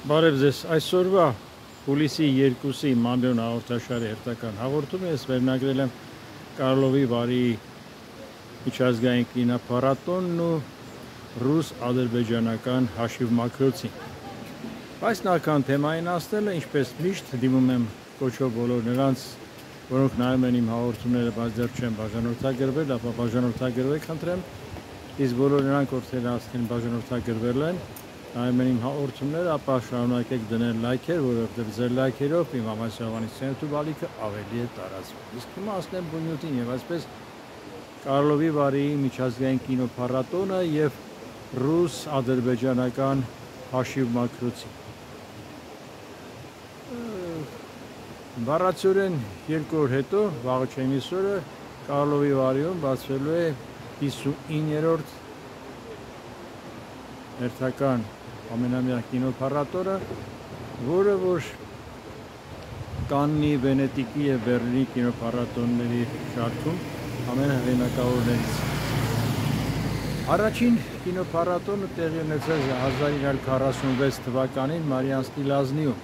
Բարև ձեզ, այսօրվա հուլիսի 2-ի մանրոն հաղորդաշարի հերթական հաղորդումը ես վերնագրել եմ Կարլովի Վարի միջազգային կինոփառատոնն ու ռուս-ադրբեջանական հաշիվ մաքրոցին։ Այս նախքան թեմային անցնելը, ինչպես միշտ, դիմում եմ կոչով բոլոր նրանց, որոնք նայում են իմ հաղորդումները, բայց դեռ չեն բաժանորդագրվել, ապա բաժանորդագրվեք խնդրեմ, իսկ բոլոր նրանք, ովքեր արդեն բաժանորդագրվել են, նայում են իմ հաղորդումները, ապա շարունակեք դնել լայքեր, որովհետև ձեր լայքերով իմ համասարվանից YouTube ալիքը ավելի է տարածվում։ Իսկ հիմա անցնեմ բնույթին եւ այսպես Կարլովի Վարի միջազգային կինոփառատոնը եւ ռուս-ադրբեջանական հաշիվ մաքրոցին։ Բառացիորեն 2 օր հետո, վաղը չեմիս օրը, Կարլովի Վարիում բացվելու է 59-րդ հերթական ամենամյա կինոփառատոնը, որը որ Կաննի, Վենետիկի եւ Բեռլինի կինոփառատոնների շարքում ամենահեղինակավորներից։ Առաջին կինոփառատոնը տեղի ունեցել 1946 թվականին Մարիանսկի Լազնիում,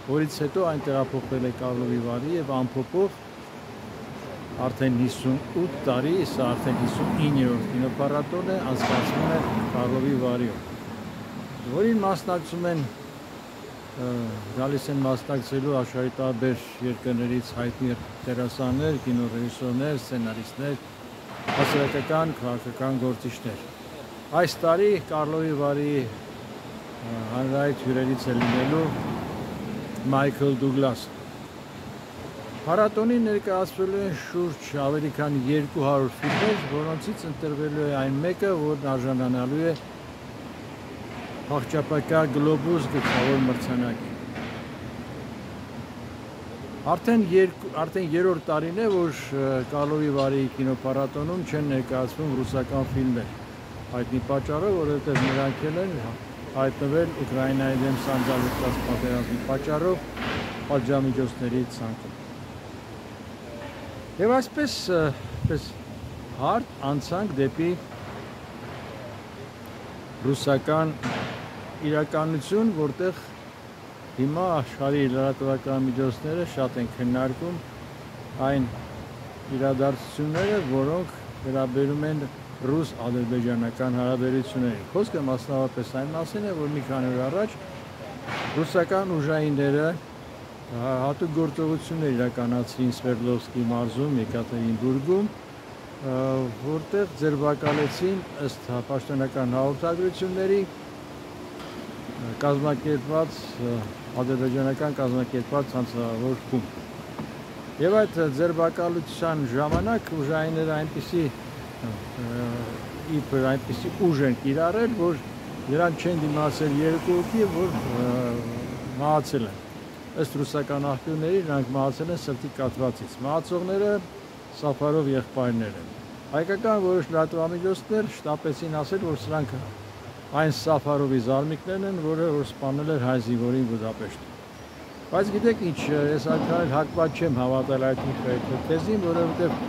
որից հետո այն տեղափոխվել է Կարլովի Վարի եւ ամփոփող արդեն 58 տարի, սա արդեն 59-րդ կինոփառատոնն է, անցկացվում է Կարլովի Վարիում, որին մասնակցում են գալիս են մասնակցելու աշխարհի տարբեր երկրներից հայտնի դերասաններ, կինոռեժիսորներ, սցենարիստներ, հասարակական, քաղաքական գործիչներ։ Այս տարի Կարլովի Վարի հանրայինի հյուրերից է լինելու Մայքլ Դուգլասը։ Փառատոնին ներկայացվելու են շուրջ ավելի քան 200 ֆիլմեր, որոնցից ընտրվելու է այն մեկը, որն արժանանալու է Հաղճապակյա Գլոբուս գլխավոր մրցանակին։ Արդեն երրորդ տարին է, որ Կարլովի Վարի կինոփառատոնում չեն ներկայացվում ռուսական ֆիլմեր։ Հայտնի պատճառը, որովհետև նրանք են հայտնվել Ուկրաինայի դեմ սանձազերծված պատերազմի պատճառով պատժամիջոցների ցանկում։ Եվ այսպես հարթ անցանք դեպի ռուսական իրականություն, որտեղ հիմա աշխարհի լրատվական միջոցները շատ են քննարկում այն իրադարձությունները, որոնք վերաբերում են ռուս-ադրբեջանական հարաբերություններին։ Խոսքը մասնավորապես այն մասին է, որ մի քանի օր առաջ ռուսական ուժայինները հատուկ գործողություններ իրականացրին Սվերդլովսկի մարզում, Եկատերինբուրգում, որտեղ ձերբակալեցին ըստ պաշտոնական հաղորդագրությունների կազմակերպված ադրբեջանական կազմակերպված ցանցավոր խումբ։ Եվ այդ ձերբակալության ժամանակ ուժայինները այնպիսի ուժ են կիրառել, որ նրանք չեն դիմացել 2 հոգի, որ մահացել են։ Ըստ ռուսական աղբյուրների նրանք մահացել են սրտի կաթվածից։ Մահացողները Սաֆարով եղբայրներ են։ Հայկական որոշ լրատվամիջոցներ շտապեցին ասել, որ սրանք այն Սաֆարովի զարմիկներն են, որը որ սպանել էր հայ զինվորին Բուդապեշտում։ Բայց գիտեք ինչ, ես այդքան հակված չեմ հավատալ այդ թեզին, որովհետև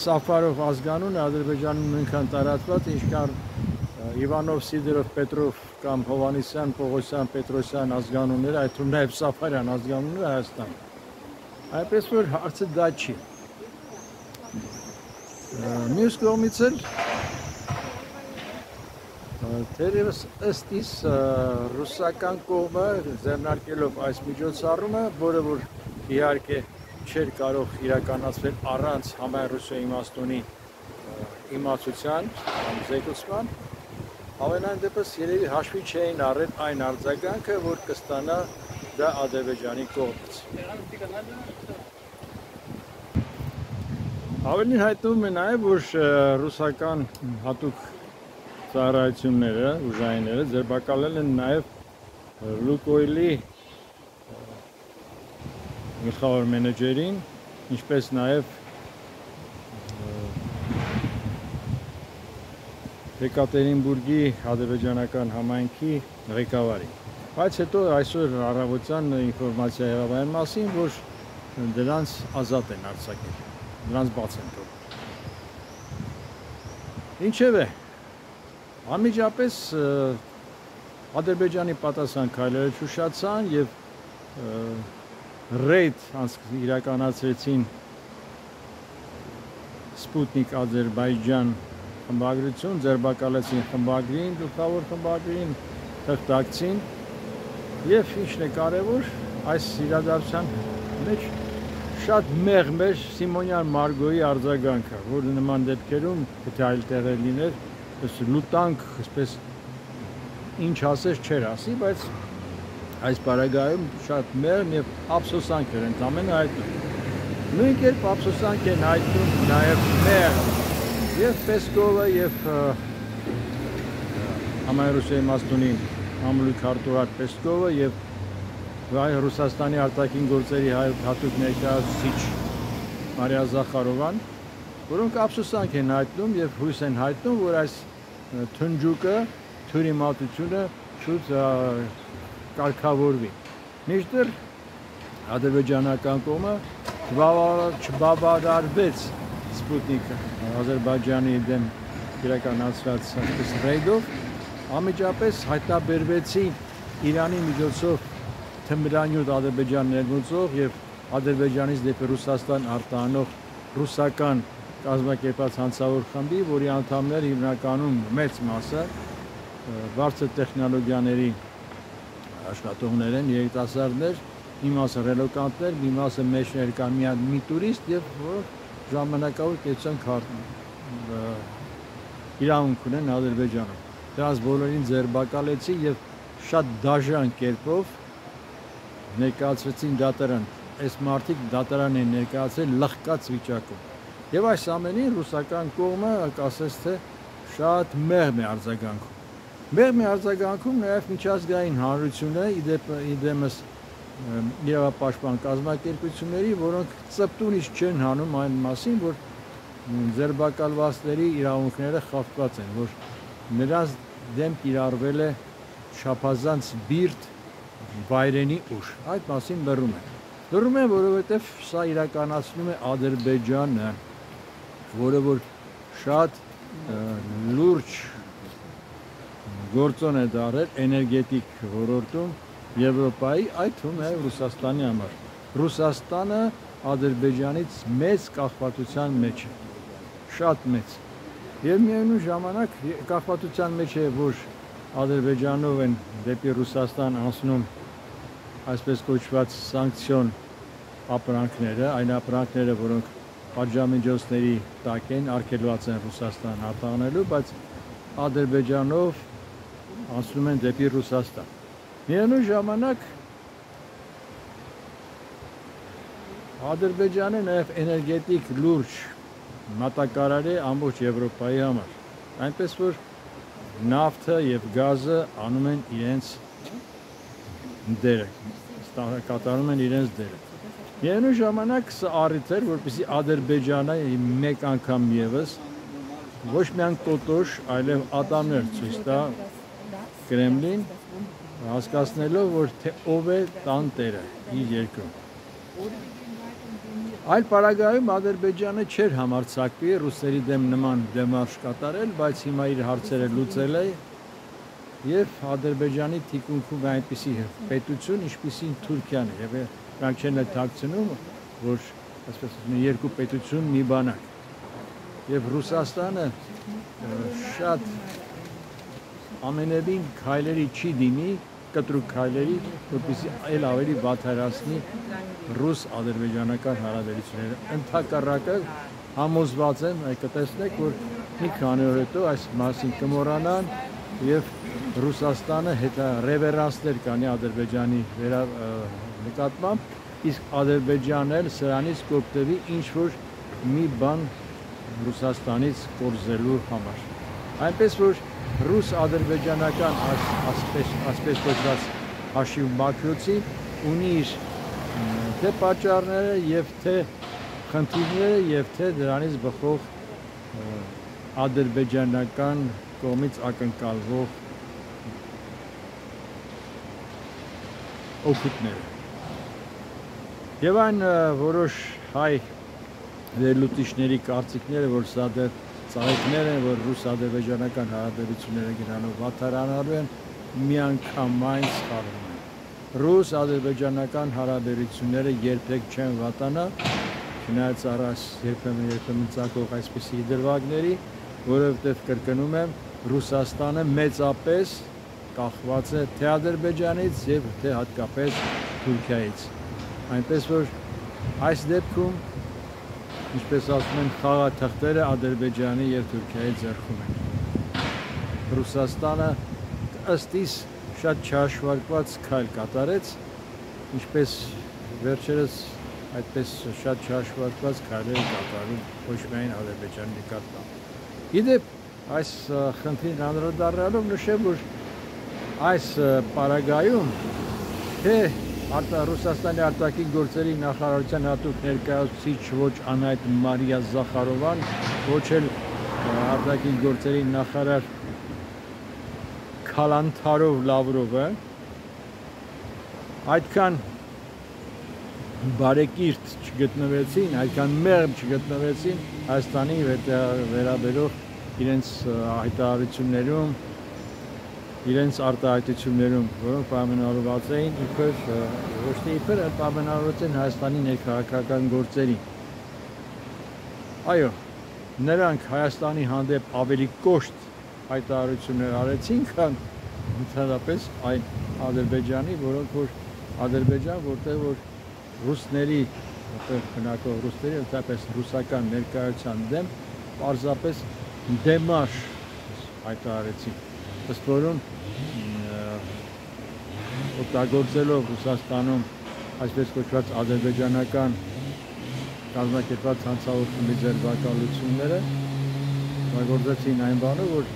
Սաֆարով ազգանունը Ադրբեջանում նույնքան տարածված, ինչքան Իվանով, Սիդերով, Պետրով կամ Հովհաննիսյան, Պողոսյան, Պետրոսյան ազգանունները, այդ թվում նաև Սաֆարյան ազգանունները Հայաստանում։ Այնպես որ հարցը դա չի։ Մյուս կողմից էլ թերևս ըստ իս ռուսական կողմը ձեռնարկելով այս միջոցառումը, որը որ իհարկե չէր կարող իրականացվել առանց համայնքային իմաստունի իմացության կամ զեկուցման, ամենայն դեպս երևի հաշվի չէին առել այն արձագանքը, որ կստանա դա Ադրբեջանի կողմից։ Ավելին հայտնվում է նաև, որ ռուսական հատուկ ծառայությունները, ուժայինները ձերբակալել են նաև Լուկոյլի գլխավոր մենեջերին, ինչպես նաև Եկատերինբուրգի ադրբեջանական համայնքի ղեկավարին։ Բայց հետո այսօր առավոտյան ինֆորմացիա եղավ այն մասին, որ դրանց ազատ են արձակել, դրանց բաց են թողել։ Ինչևէ, անմիջապես Ադրբեջանի պատասխան քայլերը ճուշացան եւ ռեյդ իրականացրեցին Sputnik Ադրբեջան խմբագրություն, ձերբակալեցին խմբագրին, գլխավոր խմբագրին, թղթակցին եւ ինչն է կարեւոր, այս իրադարձության մեջ շատ մեղմ էր Սիմոնյան Մարգոյի արձագանքը, որ նման դեպքերում եթե այլ տեղեր լիներ, լուտանք, այսպես ինչ ասես չէր ասի, բայց այս պարագայում շատ մեղմ եւ ափսոսանք էր ընդամենը հայտնում։ Նույն կերպ ափսոսանք են հայտնում նաեւ մեղմ եւ Պեսկովը եւ Համայնքների մասնունի ամլուք արտուղար Պեսկովը եւ Ռուսաստանի արտաքին գործերի հատուկ ներկայացուցիչ Մարիա Զախարովան, որոնք ափսոսանք են հայտնում եւ հույս են հայտնում, որ այս թնջուկը, թյուրիմատությունը շուտ կարգավորվի։ Մինչդեռ ադրբեջանական կողմը չբավարարվեց Sputnik Ադրբեջանի դեմ իրականացված ռեյդով, անմիջապես հայտնաբերվեցին Իրանի միջոցով թմրանյութ Ադրբեջան ներմուծող եւ Ադրբեջանից դեպի Ռուսաստան արտահանող ռուսական կազմակերպած հանցավոր խմբի, որի անդամները հիմնականում մեծ մասը բարձր տեխնոլոգիաների աշխատողներ են, երիտասարդներ, մի մասը ռելոկանտներ, մի մասը մեջ ներկա մի տուրիստ եւ որ ժամանակավոր կեցության իրավունք ունեն Ադրբեջանում։ Դրանց բոլորին ձերբակալեցին եւ շատ դաժան կերպով ներկայացրեցին դատարան։ Այս մարդիկ դատարան են ներկայացրել լղկած վիճակում։ Եվ այս ամենին ռուսական կողմը ասես թե շատ մեղմ է արձագանքում։ Մեղմ է արձագանքում նաև միջազգային հանրությունը իդեմս իրավապաշտպան կազմակերպությունների, որոնք ծպտունից չեն հանում այն մասին, որ ձերբակալվածների իրավունքները խախտված են, որ նրանց դեմ կիրառվել է չափազանց բիրտ վայրենի ուժ։ Այդ մասին լռում են։ Լռում են, որովհետև սա իրականացնում է Ադրբեջանը, որը որ շատ լուրջ գործոն է դարել էներգետիկ ոլորտում Եվրոպայի, այդ թվում է Ռուսաստանի համար։ Ռուսաստանը Ադրբեջանից մեծ կախվածության մեջ է, շատ մեծ։ Եվ միևնույն ժամանակ կախվածության մեջ է, որ Ադրբեջանով են դեպի Ռուսաստան անցնում այսպես կոչված սանկցիոն ապրանքները, այն ապրանքները, որոնք պատժամիջոցների տակ են, արգելված են Ռուսաստան արտահանելու, բայց Ադրբեջանով անցնում են դեպի Ռուսաստան։ Միևնույն ժամանակ Ադրբեջանը նաև էներգետիկ լուրջ մատակարար է ամբողջ Եվրոպայի համար, այնպես որ նավթը եւ գազը անում են իրենց դերը, կատարում են իրենց դերը։ Միևնույն ժամանակ սա առիթ էր, որպեսզի Ադրբեջանը մեկ անգամ եւս ոչ միայն կոտոշ, այլև ատամներ ցույց տա Կրեմլին, հասկացնելով, որ թե ով է տան տերը իր երկրում։ Այլ պարագայում Ադրբեջանը չէր համարձակվի ռուսերի դեմ նման դեմարշ կատարել, բայց հիմա իր հարցերը լուծել է եւ Ադրբեջանի թիկունքում այնպիսի պետություն, ինչպիսին Թուրքիան է, եւ նրանք չեն թաքցնում, որ այսպես ասում են երկու պետություն մի բանակ։ Եվ Ռուսաստանը շատ ամենևին քայլերի չի դիմի, կտրուկ քայլերի, որպեսզի այլ ավելի վատթարացնի ռուս-ադրբեջանական հարաբերությունները։ Ընդհակառակը համոզված եմ, կտեսնեք, որ մի քանի օր հետո այս մասին կմոռանան եւ Ռուսաստանը հետա ռևերանսներ կանի Ադրբեջանի նկատմամբ, իսկ Ադրբեջանն էլ սրանից կօգտվի ինչ-որ մի բան Ռուսաստանից կորզելու համար։ Այնպես որ ռուս-ադրբեջանական ասպես կոչված հաշիվ մակրոցին ունի իր թե պատճառները եւ թե խնդիրները եւ թե դրանից բխող ադրբեջանական կողմից ակնկալվող օգուտները։ Եվ այն որոշ հայ վերլուծիչների կարծիքները, որ սա դեռ ծաղիկներ են, որ ռուս-ադրբեջանական հարաբերությունները գնալով վատթարանալու են, միանգամայն սխալվում են։ Ռուս-ադրբեջանական հարաբերությունները երբեք չեն վատանա, չնայած առած երբեմն ծագող այսպիսի դրվագների, որովհետև կրկնում եմ, Ռուսաստանը մեծապես կախված է թե Ադրբեջանից եւ թե հատկապես Թուրքիայից։ Այնպես որ այս դեպքում, ինչպես ասում են, խաղաթղթերը Ադրբեջանի եւ Թուրքիայի ձեռքում են։ Ռուսաստանը ըստ իս շատ չհաշվարկված քայլ կատարեց, ինչպես վերջերս այդպես շատ չհաշվարկված քայլեր կատարում ոչ միայն Ադրբեջանի նկատմամբ։ Իդեպ այս խնդրին անդրադառնալով նշեմ, որ այս պարագայում թե Ռուսաստանի արտաքին գործերի նախարարության հատուկ ներկայացուցիչ ոչ Անահիտ Մարիա Զախարովան, ոչ էլ արտաքին գործերի նախարար Քալանթարով Լավրովը այդքան բարեկիրթ չգտնվեցին, այդքան մեղմ չգտնվեցին Հայաստանի վերաբերող իրենց հայտարարություններում, իրենց արտահայտություններում, որոնք պայմանավորված էին իբր ոչ թե իբր, այլ պայմանավորված են Հայաստանի ներքաղաքական գործերին։ Այո, նրանք Հայաստանի հանդեպ ավելի կոշտ հայտարարություններ արեցին, քան ընդհանրապես այն Ադրբեջանի, որտեղ որ ռուսների, որտեղ բնակվող ռուսների, ընդհանրապես ռուսական ներկայության դեմ պարզապես դեմարշ հայտարարեցին, ըստ որում օգտագործելով Ռուսաստանում այսպես կոչված ադրբեջանական կազմակերպված հանցավորությունների ձերբակալությունները, օգտագործեցին այն բանը, որ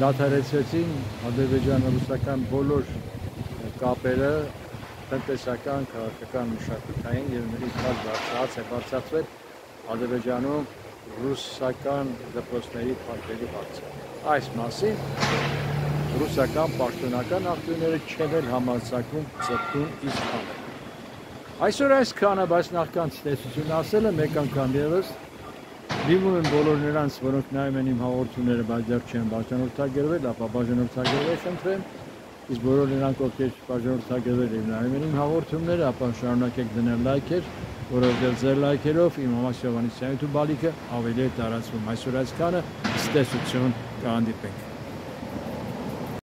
դադարեցրեցին ադրբեջան-ռուսական բոլոր կապերը, տնտեսական, քաղաքական, մշակութային եւ նույնիսկ բարձրացվել Ադրբեջանում ռուսական դպրոցների փակելու հարցը։ Այս մասին ռուսական պաշտոնական աղբյուրները չեն էլ համարձակվում ծրտուն իսկ անել։ Այսօր այսքանը, բայց նախքան ցտեսություն ասելը մեկ անգամ եւս դիմում եմ բոլոր նրանց, որոնք նայում են իմ հաղորդումները, բայց դեռ չեն բաժանորդագրվել, ապա բաժանորդագրվել խնդրեմ, իսկ բոլոր նրանք, ովքեր բաժանորդագրվել են նայում են իմ հաղորդումները, ապա շարունակեք դնել լայքեր, որովհետև ձեր լայքերով իմ Համասյովանեսյան YouTube ալիքը ավելի է տարածվում։ Այսօր այսքանը, ցտեսություն, կհանդիպենք։